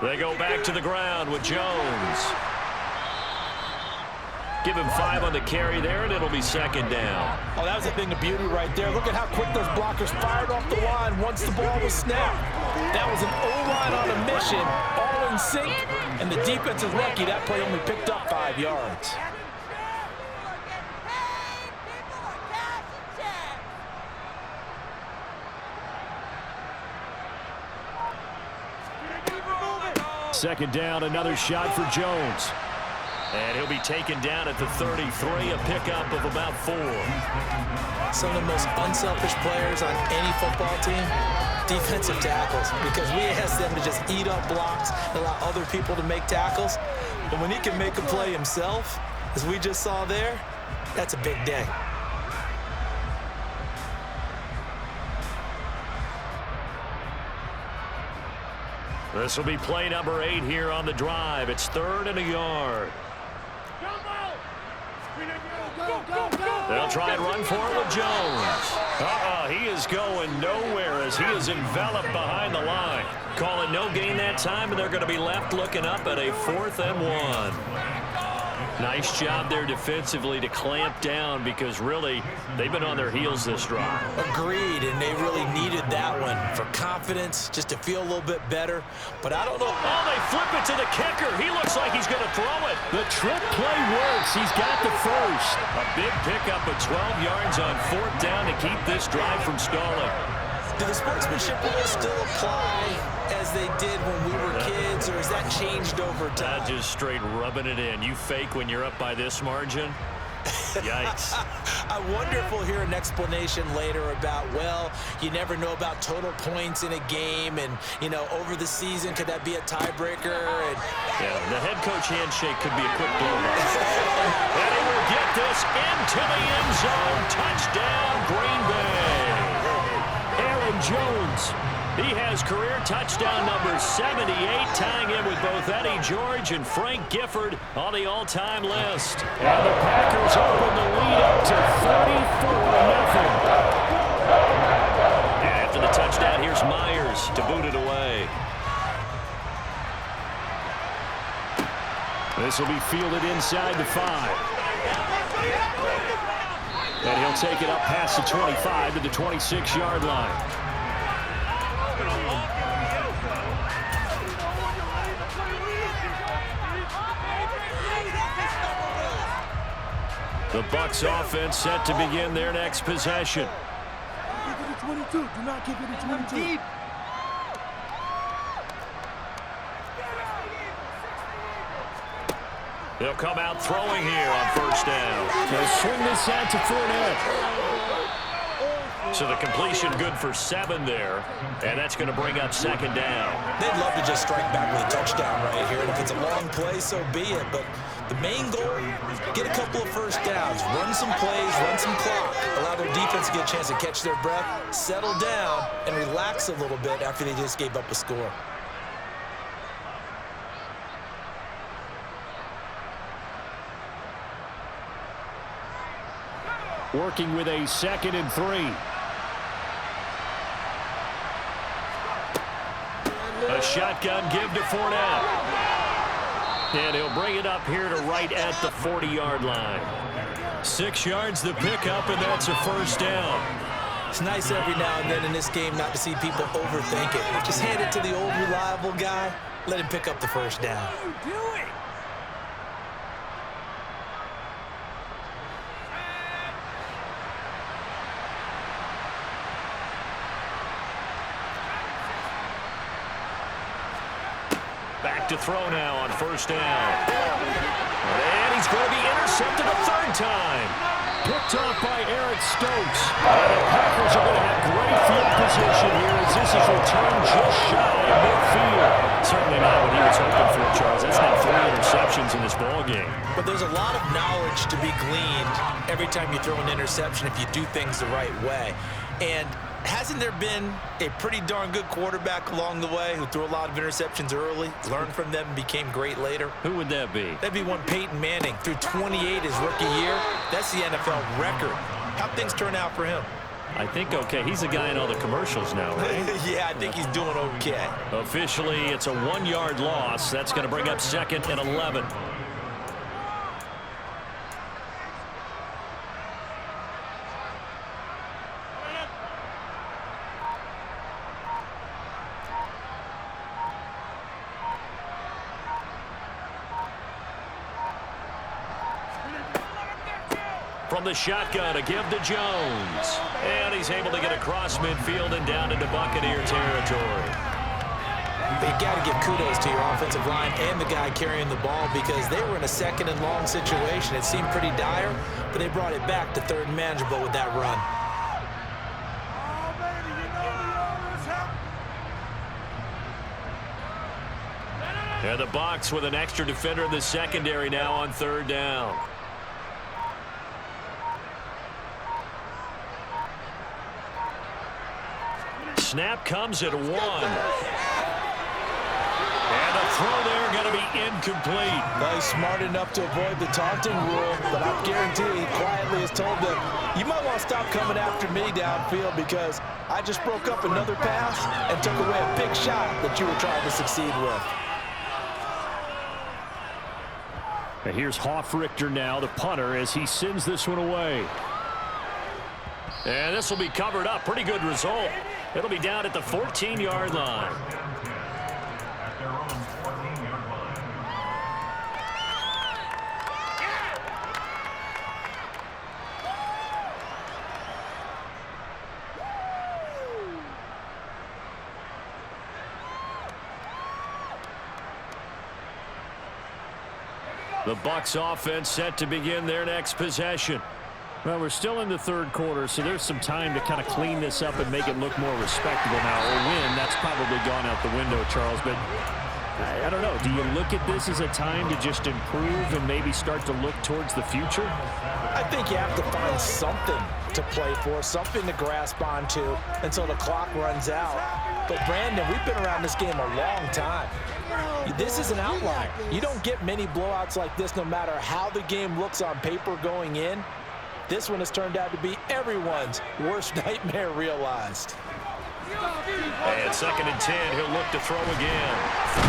They go back to the ground with Jones. Give him 5 on the carry there, and it'll be second down. Oh, that was a thing of beauty right there. Look at how quick those blockers fired off the line once the ball was snapped. That was an O-line on a mission, all in sync, and the defense is lucky that play only picked up 5 yards. Second down, another shot for Jones. And he'll be taken down at the 33, a pickup of about 4. Some of the most unselfish players on any football team, defensive tackles, because we ask them to just eat up blocks, allow other people to make tackles. But when he can make a play himself, as we just saw there, that's a big day. This will be play number 8 here on the drive. It's 3rd and a yard. They'll try and run for it with Jones. He is going nowhere as he is enveloped behind the line. Call it no gain that time, and they're going to be left looking up at a 4th and 1. Nice job there defensively to clamp down because really they've been on their heels this drive. Agreed, and they really needed that one for confidence, just to feel a little bit better. But I don't know. Oh, they flip it to the kicker. He looks like he's going to throw it. The trick play works. He's got the first. A big pickup of 12 yards on 4th down to keep this drive from stalling. Do the sportsmanship rules still apply as they did when we were kids, or has that changed over time? Just straight rubbing it in. You fake when you're up by this margin? Yikes. I wonder if we'll hear an explanation later about, well, you never know about total points in a game, and, you know, over the season, could that be a tiebreaker? And yeah, the head coach handshake could be a quick blow-by. And he will get this into the end zone. Touchdown, Green Bay. Aaron Jones. He has career touchdown number 78, tying in with both Eddie George and Frank Gifford on the all-time list. And the Packers open the lead up to 34-0. And after the touchdown, here's Myers to boot it away. This will be fielded inside the 5. And he'll take it up past the 25 to the 26-yard line. The Bucs offense set to begin their next possession. Give it to 22. Do not give it to 22. They'll come out throwing here on 1st down. They'll swing this out to Fournette. So the completion good for 7 there, and that's going to bring up 2nd down. They'd love to just strike back with a touchdown right here, and if it's a long play, so be it. But the main goal, get a couple of 1st downs, run some plays, run some clock, allow their defense to get a chance to catch their breath, settle down, and relax a little bit after they just gave up a score. Working with a 2nd and 3. A shotgun give to Fournette. And he'll bring it up here to right at the 40-yard line. 6 yards the pickup, and that's a 1st down. It's nice every now and then in this game not to see people overthink it. Just hand it to the old reliable guy. Let him pick up the 1st down. Back to throw now on 1st down. And he's going to be intercepted a 3rd time. Picked off by Eric Stokes. And the Packers are going to have great field position here as this is returned just shy of midfield. Certainly not what he was hoping for, Charles. That's now 3 interceptions in this ballgame. But there's a lot of knowledge to be gleaned every time you throw an interception if you do things the right way. And hasn't there been a pretty darn good quarterback along the way who threw a lot of interceptions early, learned from them, and became great later? Who would that be? That'd be one Peyton Manning. Threw 28 his rookie year. That's the NFL record. How'd things turn out for him? I think okay. He's the guy in all the commercials now, right? Yeah, I think he's doing okay. Officially, it's a 1-yard loss. That's going to bring up 2nd and 11. From the shotgun, a give to Jones. And he's able to get across midfield and down into Buccaneer territory. You got to give kudos to your offensive line and the guy carrying the ball because they were in a 2nd and long situation. It seemed pretty dire, but they brought it back to 3rd and manageable with that run. And the Bucs with an extra defender in the secondary now on 3rd down. Snap comes at 1. And a throw there going to be incomplete. Well, he's smart enough to avoid the taunting rule, but I guarantee he quietly has told them, you might want to stop coming after me downfield because I just broke up another pass and took away a big shot that you were trying to succeed with. And here's Hofrichter now, the punter, as he sends this one away. And this will be covered up. Pretty good result. It'll be down at the 14-yard line. The Bucs offense set to begin their next possession. Well, we're still in the 3rd quarter, so there's some time to kind of clean this up and make it look more respectable now. A win, that's probably gone out the window, Charles, but I don't know. Do you look at this as a time to just improve and maybe start to look towards the future? I think you have to find something to play for, something to grasp onto until the clock runs out. But, Brandon, we've been around this game a long time. This is an outlier. You don't get many blowouts like this no matter how the game looks on paper going in. This one has turned out to be everyone's worst nightmare realized. And 2nd and 10, he'll look to throw again.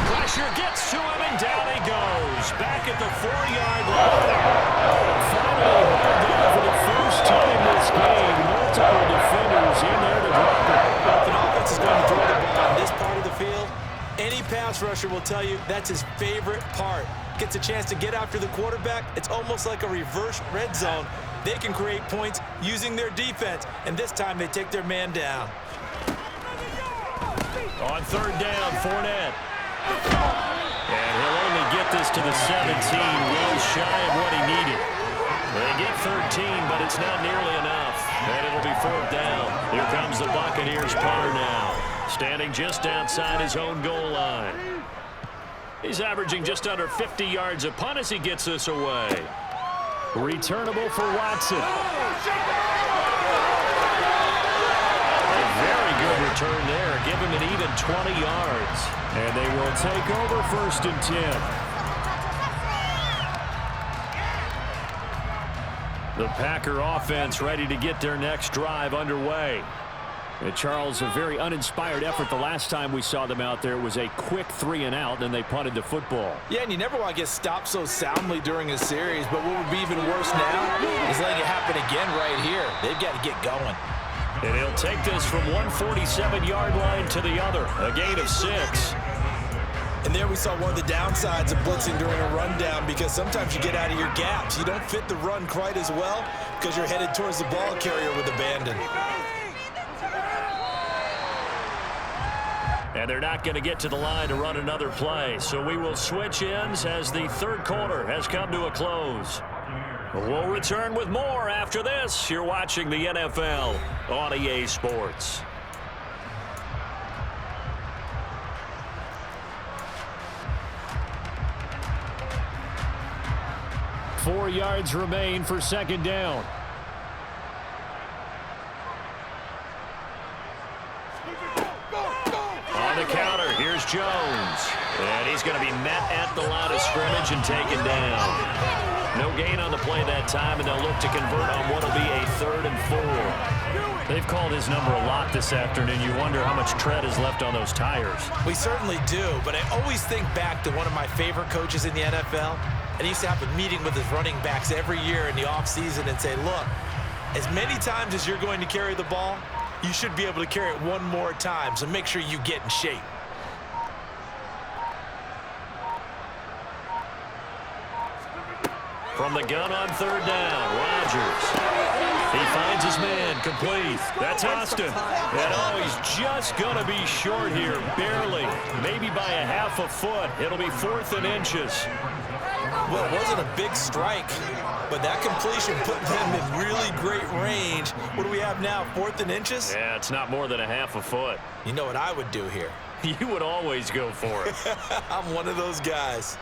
Pressure gets to him, and down he goes. Back at the 4-yard line. Finally hauled down for the first time this game. Multiple defenders in there to drop it. If an offense is going to throw the ball on this part of the field, any pass rusher will tell you that's his favorite part. Gets a chance to get after the quarterback. It's almost like a reverse red zone. They can create points using their defense, and this time they take their man down. On 3rd down, Fournette. And he'll only get this to the 17, well shy of what he needed. They get 13, but it's not nearly enough. And it'll be 4th down. Here comes the Buccaneers punter now, standing just outside his own goal line. He's averaging just under 50 yards a punt as he gets this away. Returnable for Watson. A very good return there. Give him an even 20 yards. And they will take over 1st and 10. The Packer offense ready to get their next drive underway. And Charles, a very uninspired effort the last time we saw them out there. It was a quick 3-and-out, and they punted the football. Yeah, and you never want to get stopped so soundly during a series, but what would be even worse now is letting it happen again right here. They've got to get going. And he'll take this from 147-yard line to the other, a gain of 6. And there we saw one of the downsides of blitzing during a rundown because sometimes you get out of your gaps. You don't fit the run quite as well because you're headed towards the ball carrier with abandon. And they're not going to get to the line to run another play. So we will switch ends as the 3rd quarter has come to a close. We'll return with more after this. You're watching the NFL on EA Sports. Four yards remain for 2nd down. On the counter, here's Jones. And he's going to be met at the line of scrimmage and taken down. No gain on the play that time, and they'll look to convert on what will be a 3rd and 4. They've called his number a lot this afternoon. You wonder how much tread is left on those tires. We certainly do, but I always think back to one of my favorite coaches in the NFL, and he used to have a meeting with his running backs every year in the offseason and say, look, as many times as you're going to carry the ball, you should be able to carry it one more time, so make sure you get in shape. From the gun on 3rd down, Rodgers. He finds his man, complete. That's Austin. And oh, he's just going to be short here, barely. Maybe by a half a foot. It'll be 4th and inches. Well, it wasn't a big strike, but that completion put them in really great range. What do we have now, 4th and inches? Yeah, it's not more than a half a foot. You know what I would do here? You would always go for it. I'm one of those guys.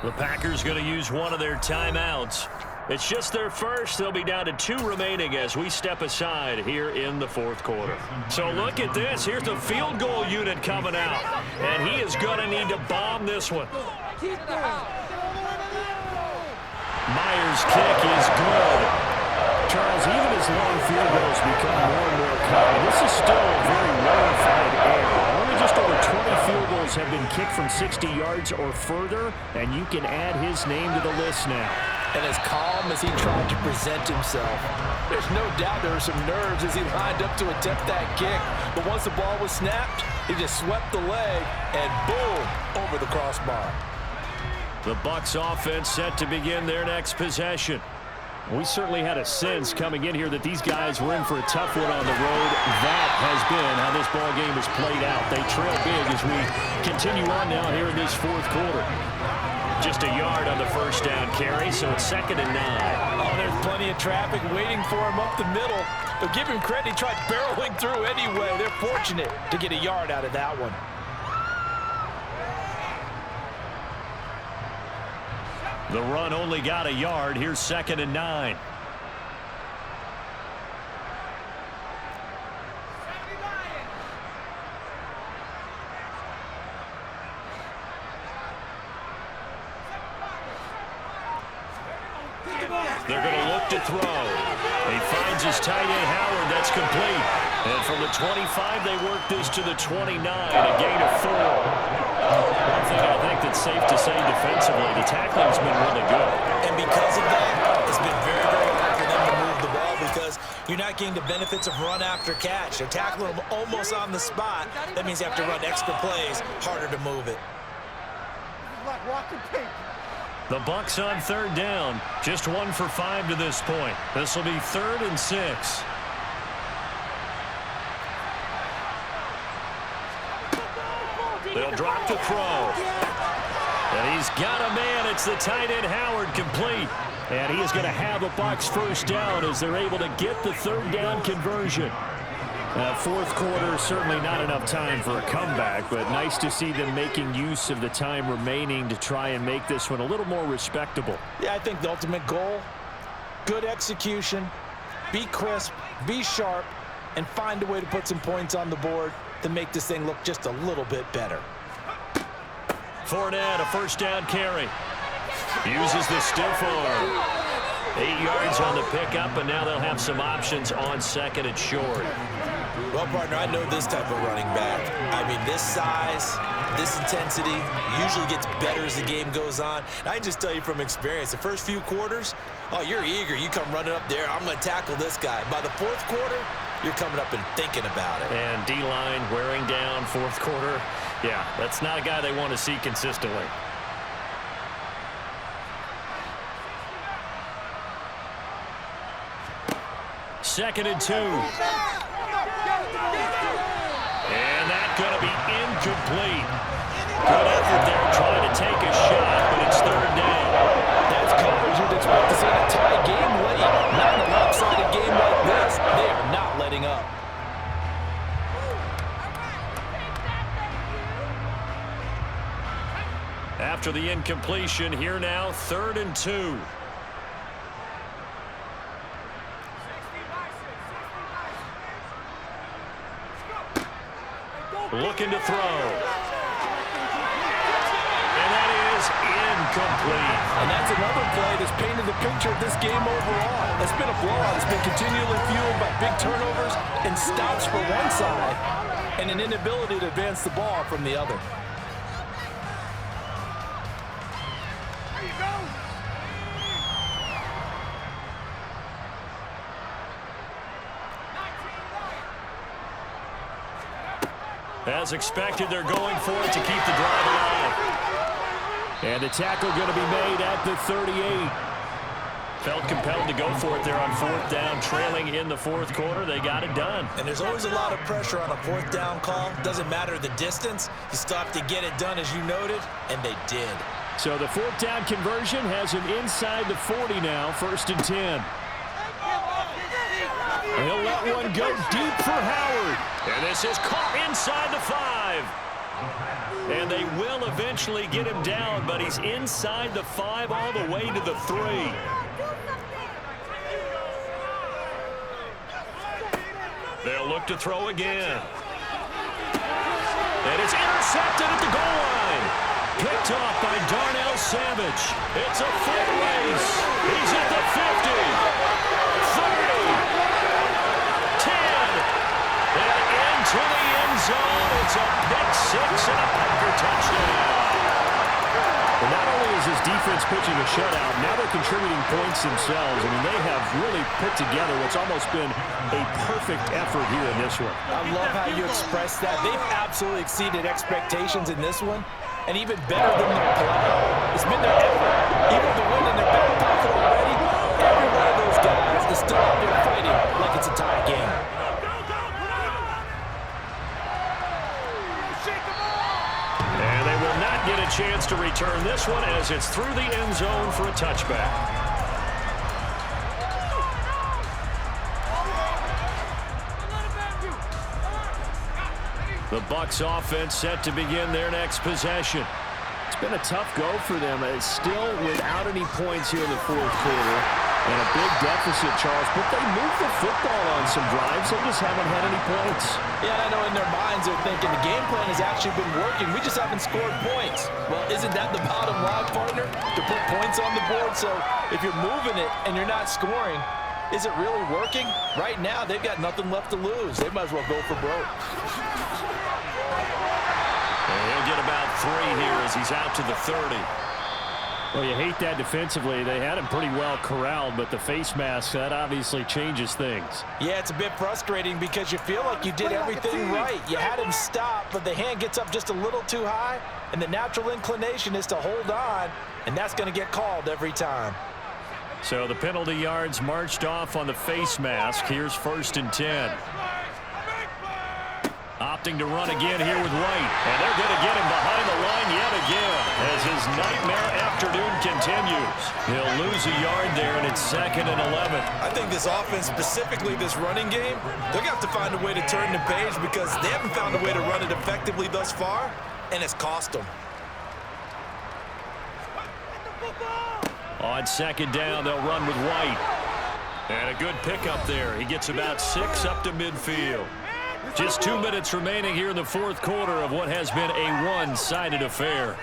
The Packers going to use one of their timeouts. It's just their first. They'll be down to 2 remaining as we step aside here in the 4th quarter. So look at this. Here's the field goal unit coming out. And he is going to need to bomb this one. Myers' kick is good. Charles, even as long field goals become more and more common, this is still a very rarefied area. Only just over 20 field goals have been kicked from 60 yards or further, and you can add his name to the list now. And as calm as he tried to present himself, there's no doubt there were some nerves as he lined up to attempt that kick. But once the ball was snapped, he just swept the leg and boom, over the crossbar. The Bucs offense set to begin their next possession. We certainly had a sense coming in here that these guys were in for a tough one on the road. That has been how this ball game has played out. They trail big as we continue on now here in this 4th quarter. Just a yard on the first down carry, so it's 2nd and 9. Oh, there's plenty of traffic waiting for him up the middle. But give him credit, he tried barreling through anyway. They're fortunate to get a yard out of that one. The run only got a yard. Here's 2nd and 9. They're going to look to throw. He finds his tight end Howard. That's complete. And from the 25, they work this to the 29, a gain of 4. One thing I think that's safe to say defensively, the tackling's been really good. And because of that, it's been very, very hard for them to move the ball because you're not getting the benefits of run after catch. They're tackling them almost on the spot. That means you have to run extra plays, harder to move it. The Bucs on 3rd down, just 1 for 5 to this point. This will be 3rd and 6. They'll drop the throw. And he's got a man. It's the tight end Howard, complete. And he is going to have a Bucs first down as they're able to get the 3rd down conversion. 4th quarter, certainly not enough time for a comeback, but nice to see them making use of the time remaining to try and make this one a little more respectable. Yeah, I think the ultimate goal, good execution, be crisp, be sharp, and find a way to put some points on the board to make this thing look just a little bit better. Fournette, a first down carry. Uses the stiff arm. 8 yards on the pickup, and now they'll have some options on 2nd and short. Well, partner, I know this type of running back. I mean, this size, this intensity usually gets better as the game goes on. And I can just tell you from experience, the first few quarters, oh, you're eager. You come running up there, I'm going to tackle this guy. By the 4th quarter, you're coming up and thinking about it. And D-line wearing down 4th quarter. Yeah, that's not a guy they want to see consistently. Second and 2. And that's going to be incomplete. Good effort there trying to take a shot, but it's 3rd down. That's coverage you'd expect to see in a tie game late. Not in a lopsided game like this. They are not letting up. After the incompletion, here now, 3rd and 2. Looking to throw. And that is incomplete. And that's another play that's painted the picture of this game overall. It's been a blowout. It's been continually fueled by big turnovers and stops for one side and an inability to advance the ball from the other. As expected, they're going for it to keep the drive alive. And the tackle going to be made at the 38. Felt compelled to go for it there on fourth down, trailing in the fourth quarter. They got it done. And there's always a lot of pressure on a fourth down call. Doesn't matter the distance. You still have to get it done, as you noted, and they did. So the fourth down conversion has him inside the 40 now, 1st and 10. He'll let one go deep for Howard. And this is caught inside the 5. And they will eventually get him down, but he's inside the 5 all the way to the 3. They'll look to throw again. And it's intercepted at the goal line. Picked off by Darnell Savage. It's a foot race. He's at the 50. 30. 10. And into the end zone. It's a pick 6 and a Packer touchdown. And not only is his defense pitching a shutout, now they're contributing points themselves. I mean, they have really put together what's almost been a perfect effort here in this one. I love how you express that. They've absolutely exceeded expectations in this one, and even better than their play. It's been their effort. Even with the win in their back pocket already, every one of those guys is still out there fighting like it's a tie game. And they will not get a chance to return this one as it's through the end zone for a touchback. The Bucs offense set to begin their next possession. It's been a tough go for them. It's still without any points here in the fourth quarter. And a big deficit, Charles. But they moved the football on some drives. They just haven't had any points. Yeah, I know in their minds they're thinking the game plan has actually been working. We just haven't scored points. Well, isn't that the bottom line, partner? To put points on the board. So if you're moving it and you're not scoring, is it really working? Right now, they've got nothing left to lose. They might as well go for broke. And he'll get about 3 here as he's out to the 30. Well, you hate that defensively. They had him pretty well corralled, but the face mask, that obviously changes things. Yeah, it's a bit frustrating because you feel like you did everything right. You had him stop, but the hand gets up just a little too high, and the natural inclination is to hold on, and that's going to get called every time. So the penalty yards marched off on the face mask. Here's 1st and 10. Opting to run again here with White. And they're going to get him behind the line yet again as his nightmare afternoon continues. He'll lose a yard there, and it's 2nd and 11. I think this offense, specifically this running game, they're going to have to find a way to turn the page because they haven't found a way to run it effectively thus far, and it's cost them. On 2nd down, they'll run with White. And a good pickup there. He gets about 6 up to midfield. Just 2 minutes remaining here in the fourth quarter of what has been a one-sided affair.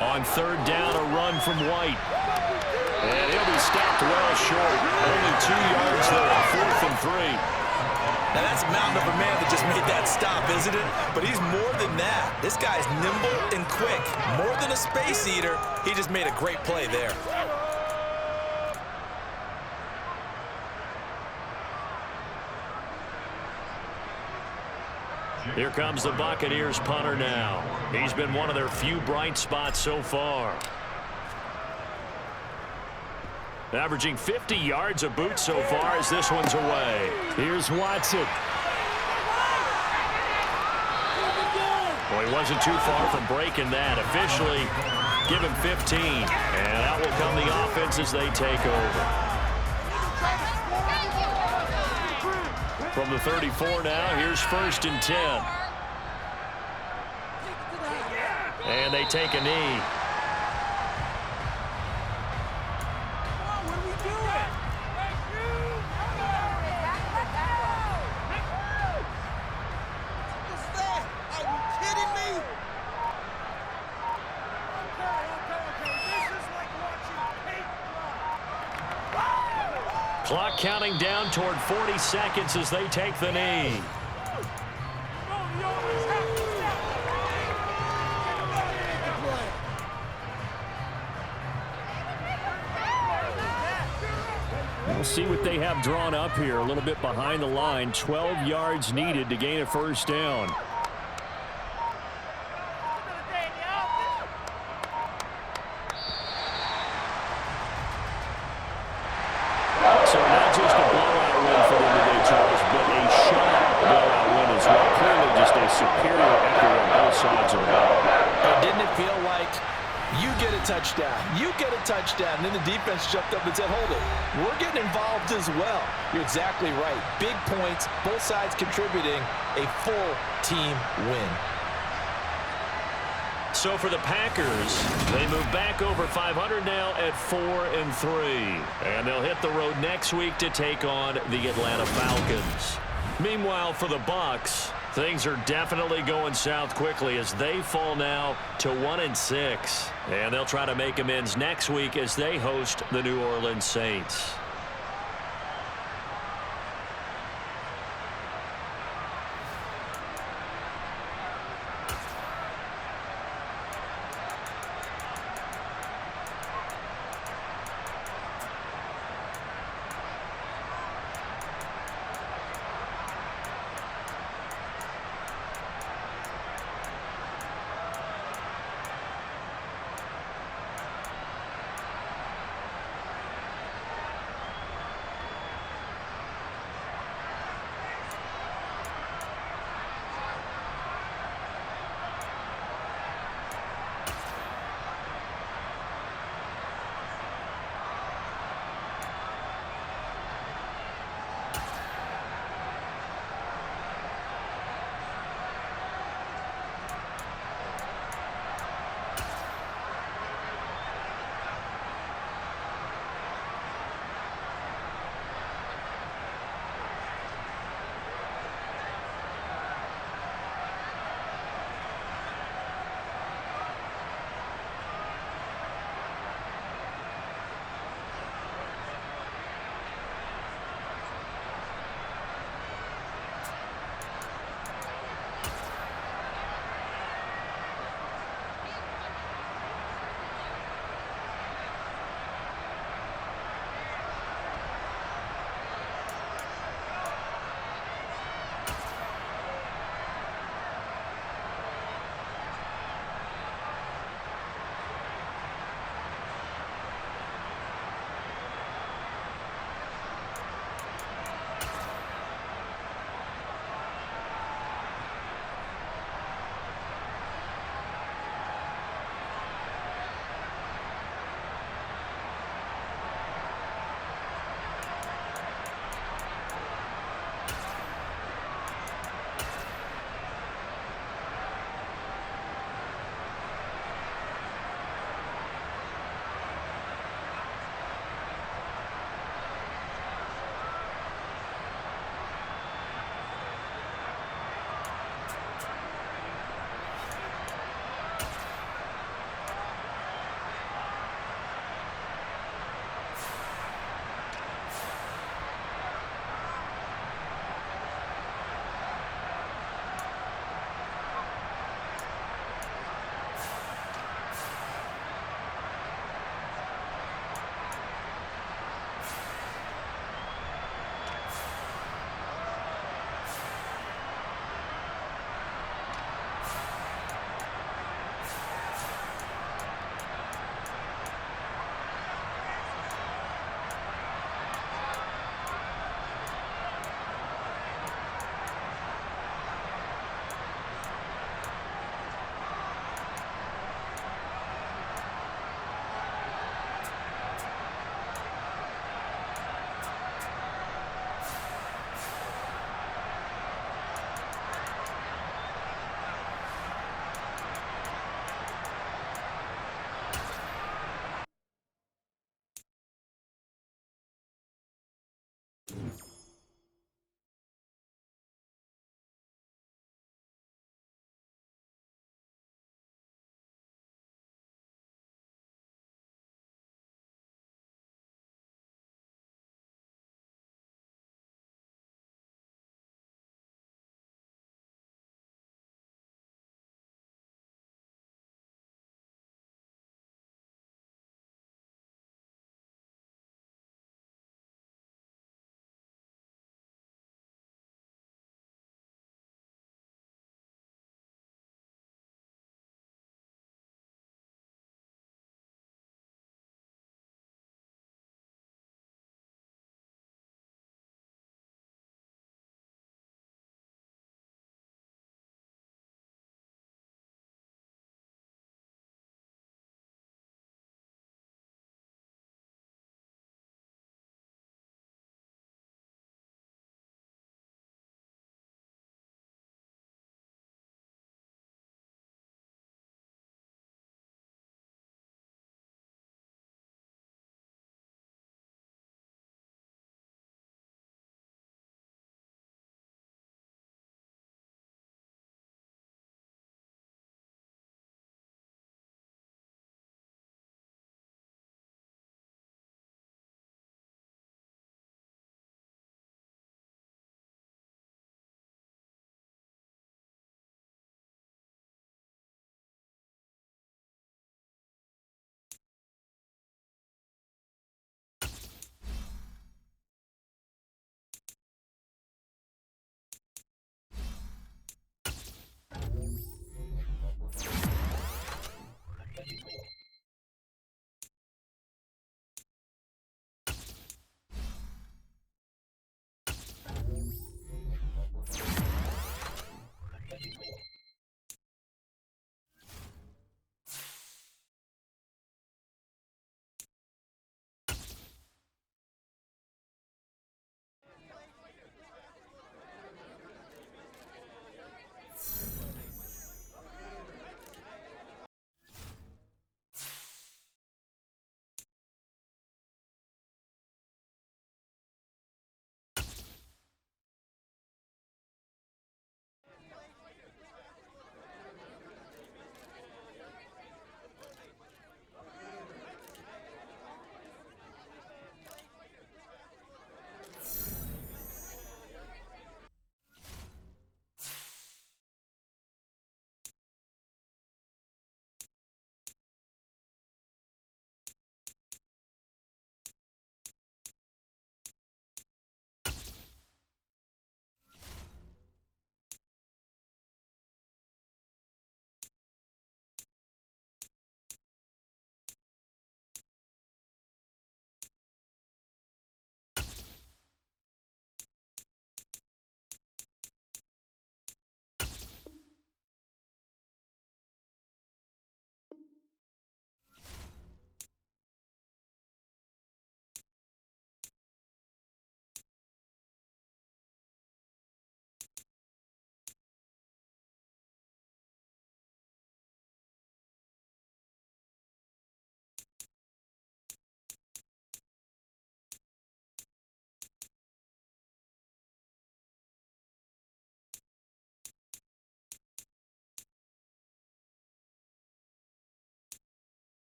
On 3rd down, a run from White. And he'll be stopped well short. Only 2 yards there on 4th and 3. Now, that's a mountain of a man that just made that stop, isn't it? But he's more than that. This guy's nimble and quick. More than a space eater, he just made a great play there. Here comes the Buccaneers punter now. He's been one of their few bright spots so far. Averaging 50 yards a boot so far as this one's away. Here's Watson. Well, he wasn't too far from breaking that. Officially, give him 15. And out will come the offense as they take over. From the 34 now, here's 1st and 10. And they take a knee. Clock counting down toward 40 seconds as they take the knee. We'll see what they have drawn up here. A little bit behind the line. 12 yards needed to gain a 1st down. So not just a blowout win for them today, Charles, but a shutout blowout win as well. Clearly just a superior effort on both sides of the ball. And didn't it feel like you get a touchdown, you get a touchdown, and then the defense jumped up and said, hold it, we're getting involved as well. You're exactly right. Big points, both sides contributing, a full team win. So for the Packers, they move back over 500 now at 4-3. And they'll hit the road next week to take on the Atlanta Falcons. Meanwhile, for the Bucs, things are definitely going south quickly as they fall now to 1-6. And they'll try to make amends next week as they host the New Orleans Saints.